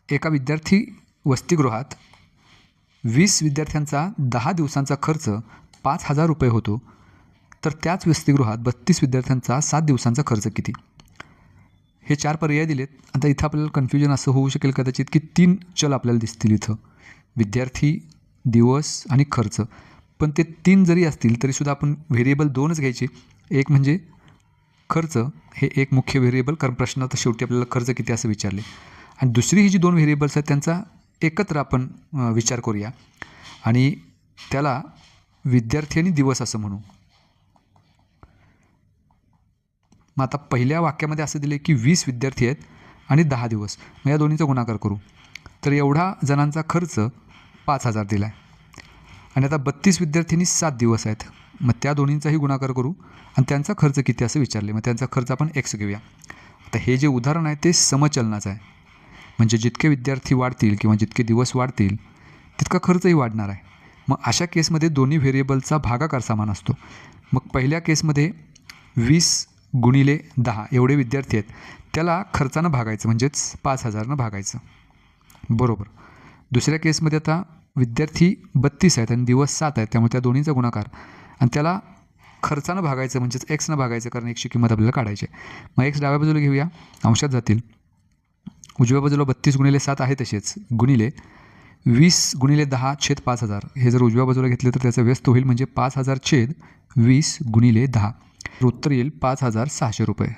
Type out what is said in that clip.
एका विद्यार्थी वसतिगृहात 20 विद्यार्थ्यांचा 10 दिवसांचा खर्च 5,000 रुपये होतो, तर त्याच वसतिगृहात 32 विद्यार्थ्यांचा 7 दिवसांचा खर्च किती? हे 4 पर्याय दिलेत. आता इथं आपल्याला कन्फ्युजन असं होऊ शकेल कदाचित की 3 चल आपल्याला दिसतील इथं, विद्यार्थी, दिवस आणि खर्च. पण ते 3 जरी असतील तरीसुद्धा आपण व्हेरिएबल 2च घ्यायचे. एक म्हणजे खर्च, हे एक मुख्य व्हेरिएबल, कारण प्रश्नात शेवटी आपल्याला खर्च किती असं विचारले. आणि दुसरी ही जी 2 व्हेरिएबल्स आहेत त्यांचा एकत्र आपण विचार करूया आणि त्याला विद्यार्थी आणि दिवस असं म्हणू. मग आता पहिल्या वाक्यामध्ये असं दिले की 20 विद्यार्थी आहेत आणि 10 दिवस. मग या दोन्हीचा गुणाकार करू तर एवढा जणांचा खर्च 5,000 दिला आहे. आणि आता 32 विद्यार्थ्यांनी 7 दिवस आहेत, मग त्या दोन्हींचाही गुणाकार करू आणि त्यांचा खर्च किती असं विचारले. मग त्यांचा खर्च आपण x घेऊया. आता हे जे उदाहरण आहे ते समचलनाचं आहे, म्हणजे जितके विद्यार्थी वाढतील किंवा जितके दिवस वाढतील तितका खर्चही वाढणार आहे. मग अशा केसमध्ये दोन्ही व्हेरिएबलचा भागाकार समान असतो. मग पहिल्या केसमध्ये 20 गुणिले 10 एवढे विद्यार्थी आहेत, त्याला खर्चानं भागायचं, म्हणजेच 5,000नं भागायचं, बरोबर. दुसऱ्या केसमध्ये आता विद्यार्थी 32 आहेत आणि दिवस 7 आहेत, त्यामुळे त्या दोन्हीचा गुणाकार आणि त्याला खर्चानं भागायचं, म्हणजेच एक्सनं भागायचं, कारण एक्सची किंमत आपल्याला काढायची आहे. मग एक्स डाव्या बाजूला घेऊया, अंशात जातील. उजव्या बाजूला 32 गुणिले 7 आहे तसेच, गुणिले 20 गुणिले 10 छेद 5,000. हे जर उजव्या बाजूला घेतले तर त्याचा व्यस्त होईल, म्हणजे 5,000 छेद 20 गुणिले 10. उत्तर येईल 5,600 रुपये.